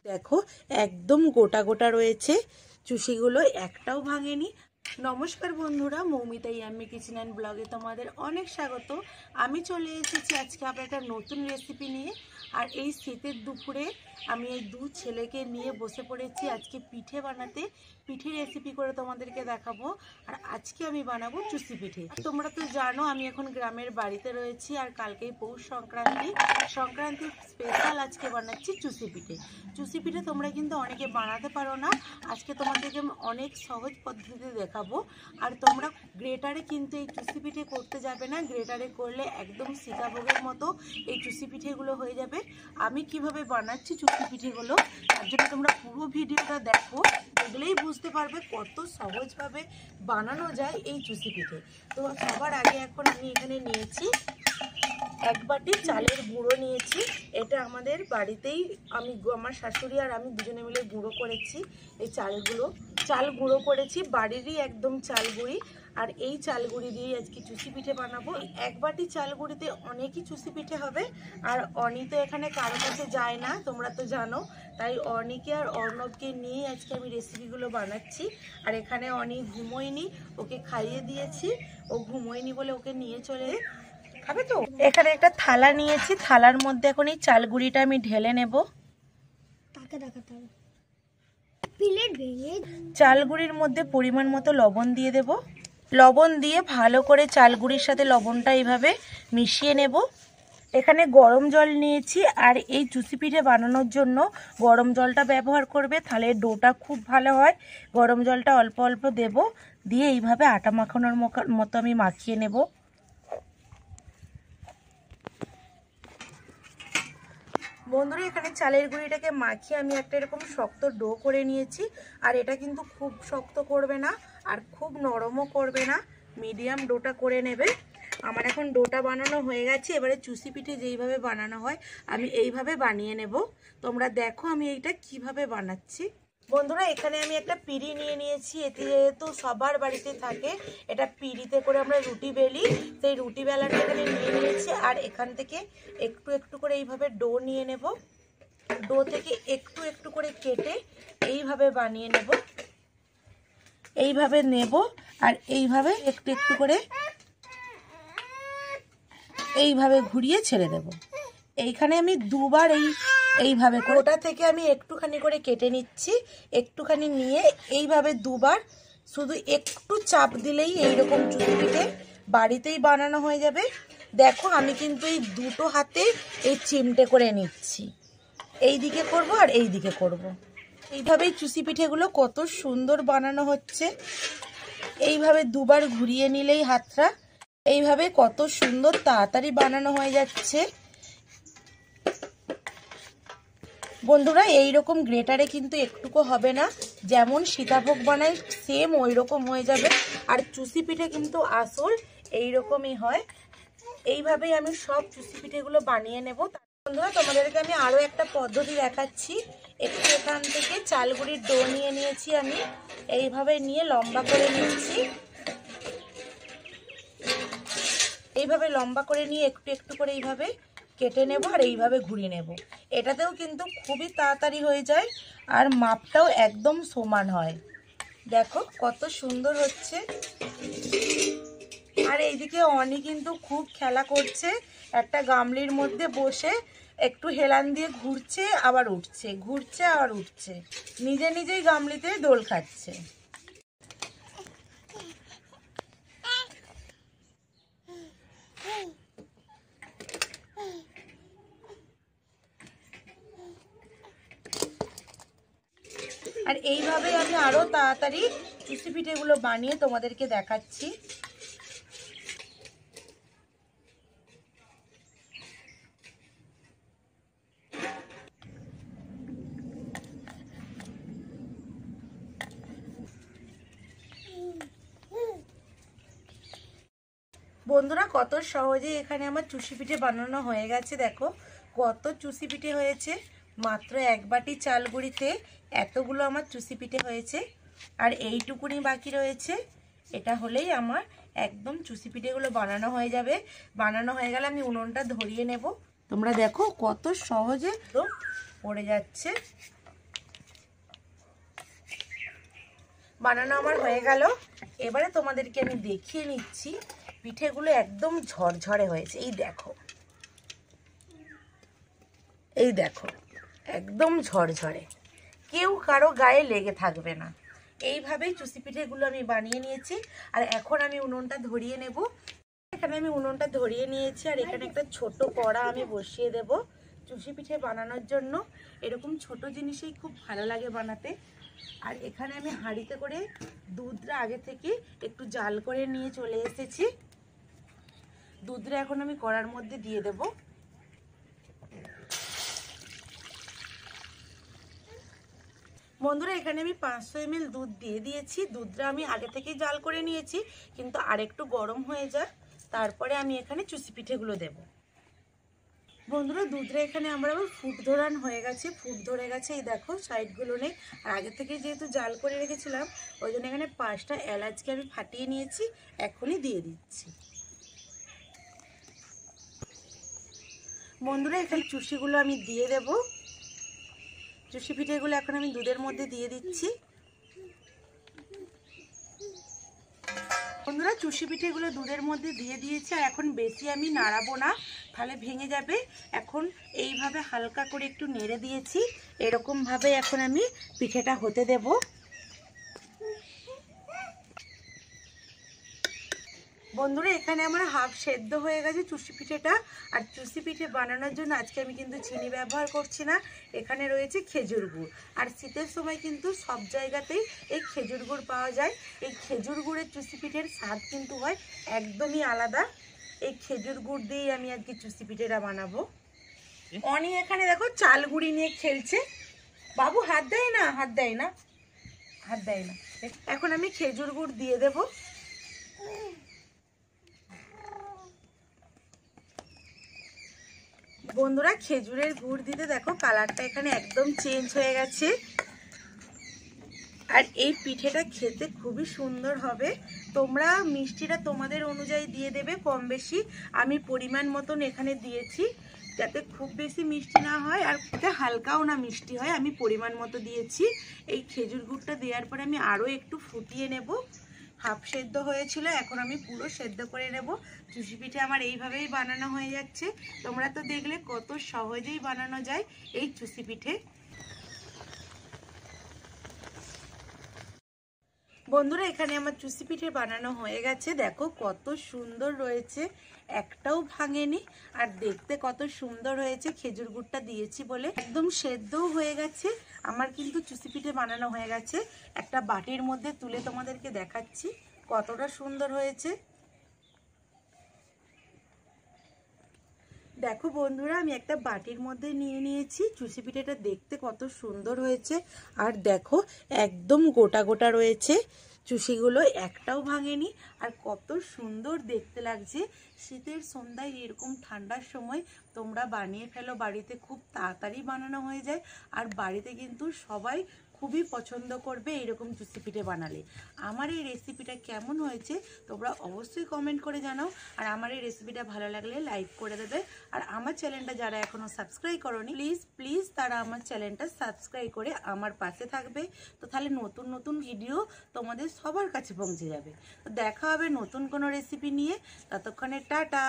দেখো একদম গোটা গোটা রয়েছে, চুষিগুলো একটাও ভাঙেনি। নমস্কার বন্ধুরা, মৌমিতা ইয়াম্মি কিচেন অ্যান্ড ব্লগে তোমাদের অনেক স্বাগত। আমি চলে এসেছি আজকে আবার একটা নতুন রেসিপি নিয়ে। আর এই শীতের দুপুরে আমি এই দু ছেলেকে নিয়ে বসে পড়েছি আজকে পিঠে বানাতে। পিঠে রেসিপি করে তোমাদেরকে দেখাবো। আর আজকে আমি বানাবো চুষি পিঠে। তোমরা তো জানো আমি এখন গ্রামের বাড়িতে রয়েছি, আর কালকেই পৌষ সংক্রান্তি। সংক্রান্তির স্পেশাল আজকে বানাচ্ছি চুষি পিঠে। চুষি পিঠে তোমরা কিন্তু অনেকে বানাতে পারো না, আজকে তোমাদেরকে অনেক সহজ পদ্ধতিতে দেখাবো। আর তোমরা গ্রেটারে কিন্তু এই চুষি পিঠে করতে যাবে না, গ্রেটারে করলে একদম সীতাভোগের মতো এই চুষি পিঠেগুলো হয়ে যাবে। আমি কিভাবে বানাচ্ছি চুষি পিঠেগুলো, তার জন্য তোমরা পুরো ভিডিওটা দেখো, এগুলোই বুঝতে পারবে কত সহজভাবে বানানো যায় এই চুষি পিঠে। তো সবার আগে এখন আমি এখানে নিয়েছি এক বাটি চালের গুঁড়ো নিয়েছি। এটা আমাদের বাড়িতেই আমার শাশুড়ি আর আমি দুজনে মিলে গুঁড়ো করেছি। এই চাল গুঁড়ো করেছি, বাড়িরই একদম চাল গুঁড়ি। আর এই চাল গুঁড়ি দিয়ে আজকে চুষি পিঠে বানাবো। এক বাটি চাল গুঁড়িতে অনেকই চুষি পিঠে হবে। আর অনি তো এখানে কারো কাছে যায় না, তোমরা তো জানো, তাই অনিকে আর অর্ণবকে নিয়ে আজকে আমি রেসিপিগুলো বানাচ্ছি। আর এখানে অনি ঘুমোয়নি, ওকে খাইয়ে দিয়েছি, ও ঘুমোয়নি বলে ওকে নিয়ে চলে খাবে। তো এখানে একটা থালা নিয়েছি, থালার মধ্যে এখন এই চাল গুঁড়িটা আমি ঢেলে নেব। চাল গুঁড়ির মধ্যে পরিমাণ মতো লবণ দিয়ে দেব। লবণ দিয়ে ভালো করে চাল গুঁড়ির সাথে লবণটা এইভাবে মিশিয়ে নেব। এখানে গরম জল নিয়েছি, আর এই চুষি পিঠে বানানোর জন্য গরম জলটা ব্যবহার করবে, তাহলে ডোটা খুব ভালো হয়। গরম জলটা অল্প অল্প দেব, দিয়ে এইভাবে আটা মাখানোর মতো আমি মাখিয়ে নেব। বন্ধুরা, এখানে চালের গুঁড়িটাকে মাখিয়ে আমি একটা এরকম শক্ত ডো করে নিয়েছি। আর এটা কিন্তু খুব শক্ত করবে না, আর খুব নরমও করবে না, মিডিয়াম ডোটা করে নেবে। আমার এখন ডোটা বানানো হয়ে গেছে। এবারে চুষি পিঠে যেইভাবে বানানো হয় আমি এইভাবে বানিয়ে নেব। তোমরা দেখো আমি এইটা কিভাবে বানাচ্ছি। বন্ধুরা, এখানে আমি একটা পিঁড়ি নিয়ে নিয়েছি। এতে যেহেতু সবার বাড়িতে থাকে, এটা পিঁড়িতে করে আমরা রুটি বেলি, সেই রুটি বেলাটা এখানে নিয়ে নিয়েছি। আর এখান থেকে একটু একটু করে এইভাবে ডো নিয়ে নেব। ডো থেকে একটু একটু করে কেটে এইভাবে বানিয়ে নেব, এইভাবে নেব। আর এইভাবে একটু একটু করে এইভাবে ঘুরিয়ে ছেড়ে দেব। এইখানে আমি দুবার এইভাবে ওটা থেকে আমি একটুখানি করে কেটে নিচ্ছি। একটুখানি নিয়ে এইভাবে দুবার শুধু একটু চাপ দিলেই এইরকম চুষি পিঠে বাড়িতেই বানানো হয়ে যাবে। দেখো আমি কিন্তু এই দুটো হাতে এই চিমটে করে নিচ্ছি, এই দিকে করব আর এই দিকে করব। এইভাবেই চুষি পিঠেগুলো কত সুন্দর বানানো হচ্ছে। এইভাবে দুবার ঘুরিয়ে নিলেই হাতটা এইভাবে কত সুন্দর তাড়াতাড়ি বানানো হয়ে যাচ্ছে। বন্ধুরা, এইরকম গ্রেটারে কিন্তু একটুকু হবে না, যেমন সীতাভোগ বানায় সেম ওই রকম হয়ে যাবে। আর চুষি পিঠে কিন্তু আসল এইরকমই হয়। এইভাবেই আমি সব চুষি পিঠেগুলো বানিয়ে নেব। বন্ধুরা, তোমাদেরকে আমি আরও একটা পদ্ধতি দেখাচ্ছি। একটু এখান থেকে চাল গুঁড়ির ডো নিয়ে নিয়েছি, আমি এইভাবে নিয়ে লম্বা করে নিচ্ছি। এইভাবে লম্বা করে নিয়ে একটু একটু করে এইভাবে কেটে নেব আর এইভাবে ঘুরিয়ে নেব। এটাতেও কিন্তু খুবই তাড়াতাড়ি হয়ে যায়, আর মাপটাও একদম সমান হয়। দেখো কত সুন্দর হচ্ছে। আর এইদিকে অনি কিন্তু খুব খেলা করছে, একটা গামলির মধ্যে বসে একটু হেলান দিয়ে ঘুরছে আবার উঠছে, ঘুরছে আবার উঠছে, নিজে নিজেই গামলিতে দোল খাচ্ছে। আর এইভাবে আমি আরো তাড়াতাড়ি চুষি পিঠেগুলো বানিয়ে তোমাদেরকে দেখাচ্ছি। বন্ধুরা, কত সহজে এখানে আমার চুষি পিঠে বানানো হয়ে গেছে। দেখো কত চুষি পিঠে হয়েছে, মাত্র এক বাটি চাল গুঁড়িতে এতগুলো আমার চুষি পিঠে হয়েছে। আর এইটুকুনি বাকি রয়েছে, এটা হলেই আমার একদম চুষি পিঠেগুলো বানানো হয়ে যাবে। বানানো হয়ে গেলে আমি উনুনটা ধরিয়ে নেব। তোমরা দেখো কত সহজে পড়ে যাচ্ছে। বানানো আমার হয়ে গেল। এবারে তোমাদেরকে আমি দেখিয়ে নিচ্ছি পিঠেগুলো একদম ঝরঝরে হয়েছে। এই দেখো, এই দেখো, একদম ঝরঝরে, কেউ কারো গায়ে লেগে থাকবে না। এইভাবেই চুষি পিঠেগুলো আমি বানিয়ে নিয়েছি। আর এখন আমি উনুনটা ধরিয়ে নেব। এখানে আমি উনুনটা ধরিয়ে নিয়েছি আর এখানে একটা ছোট কড়া আমি বসিয়ে দেব চুষি পিঠে বানানোর জন্য। এরকম ছোট জিনিসই খুব ভালো লাগে বানাতে। আর এখানে আমি হাঁড়িতে করে দুধটা আগে থেকে একটু জাল করে নিয়ে চলে এসেছি। দুধটা এখন আমি কড়ার মধ্যে দিয়ে দেব। বন্ধুরা, এখানে আমি 500 ml দুধ দিয়ে দিয়েছি। দুধটা আমি আগে থেকেই জাল করে নিয়েছি, কিন্তু আরেকটু গরম হয়ে যায়, তারপরে আমি এখানে চুষি পিঠেগুলো দেব। বন্ধুরা, দুধটা এখানে আমার আবার ফুট ধরান হয়ে গেছে, ফুট ধরে গেছে। এই দেখো, সাইডগুলো নেই। আর আগে থেকে যেহেতু জাল করে রেখেছিলাম, ওই জন্য এখানে 5টা এলাচকে আমি ফাটিয়ে নিয়েছি, এখনই দিয়ে দিচ্ছি। বন্ধুরা, এখানে চুষিগুলো আমি দিয়ে দেব। চুষি পিঠেগুলো এখন আমি দুধের মধ্যে দিয়ে দিচ্ছি। বন্ধুরা, চুষি পিঠেগুলো দুধের মধ্যে দিয়ে দিয়েছি। আর এখন বেশি আমি নাড়াবো না, তাহলে ভেঙে যাবে। এখন এইভাবে হালকা করে একটু নেড়ে দিয়েছি। এরকমভাবে এখন আমি পিঠেটা হতে দেব। বন্ধুরা, এখানে আমার হাফ সেদ্ধ হয়ে গেছে চুষি পিঠেটা। আর চুষি পিঠে বানানোর জন্য আজকে আমি কিন্তু চিনি ব্যবহার করছি না, এখানে রয়েছে খেজুর গুড়। আর শীতের সময় কিন্তু সব জায়গাতেই এই খেজুর গুড় পাওয়া যায়। এই খেজুর গুড়ের চুষি পিঠের স্বাদ কিন্তু হয় একদমই আলাদা। এই খেজুর গুড় দিয়েই আমি আজকে চুষি পিঠেটা বানাবো। অনি এখানে দেখো চাল গুঁড়ি নিয়ে খেলছে। বাবু হাত দেয় না, হাত দেয় না, হাত দেয় না। এখন আমি খেজুর গুড় দিয়ে দেবো। বন্ধুরা, খেজুরের গুড় দিতে দেখো কালারটা এখানে একদম চেঞ্জ হয়ে গেছে। আর এই পিঠেটা খেতে খুবই সুন্দর হবে। তোমরা মিষ্টিটা তোমাদের অনুযায়ী দিয়ে দেবে, কম বেশি। আমি পরিমাণ মতন এখানে দিয়েছি, যাতে খুব বেশি মিষ্টি না হয় আর যাতে হালকাও না মিষ্টি হয়, আমি পরিমাণ মতো দিয়েছি। এই খেজুর গুড়টা দেওয়ার পরে আমি আরও একটু ফুটিয়ে নেব। হাফ সেদ্ধ হয়েছিল, এখন আমি পুরো সেদ্ধ করে নেব। চুষি পিঠে আমার এইভাবেই বানানো হয়ে যাচ্ছে। তোমরা তো দেখলে কত সহজেই বানানো যায় এই চুষি পিঠে। বন্ধুরা, এখানে আমার চুষি পিঠে বানানো হয়ে গেছে। দেখো কত সুন্দর রয়েছে, একটাও ভাঙেনি। আর দেখতে কত সুন্দর হয়েছে, খেজুর গুড়টা দিয়েছি বলে একদম সেদ্ধও হয়ে গেছে। আমার কিন্তু চুষি পিঠে বানানো হয়ে গেছে। একটা বাটির মধ্যে তুলে তোমাদেরকে দেখাচ্ছি কতটা সুন্দর হয়েছে। দেখো বন্ধুরা, আমি একটা বাটির মধ্যে নিয়ে নিয়েছি। চুষি পিঠেটা দেখতে কত সুন্দর হয়েছে। আর দেখো একদম গোটা গোটা রয়েছে, চুষিগুলো একটাও ভাঙেনি। আর কত সুন্দর দেখতে লাগছে। শীতের সন্ধ্যায় এরকম ঠান্ডার সময় তোমরা বানিয়ে ফেলো বাড়িতে, খুব তাড়াতাড়ি বানানো হয়ে যায়। আর বাড়িতে কিন্তু সবাই খুবই পছন্দ করবে এরকম চুষি পিঠে বানালে। আমার এই রেসিপিটা কেমন হয়েছে তোমরা অবশ্যই কমেন্ট করে জানাও। আর আমার এই রেসিপিটা ভালো লাগলে লাইক করে দেবে। আর আমার চ্যানেলটা যারা এখনও সাবস্ক্রাইব করোনি, প্লিজ প্লিজ তারা আমার চ্যানেলটা সাবস্ক্রাইব করে আমার পাশে থাকবে। তো তাহলে নতুন নতুন ভিডিও তোমাদের সবার কাছে পৌঁছে যাবে। তো দেখা হবে নতুন কোনো রেসিপি নিয়ে। ততক্ষণে টাটা।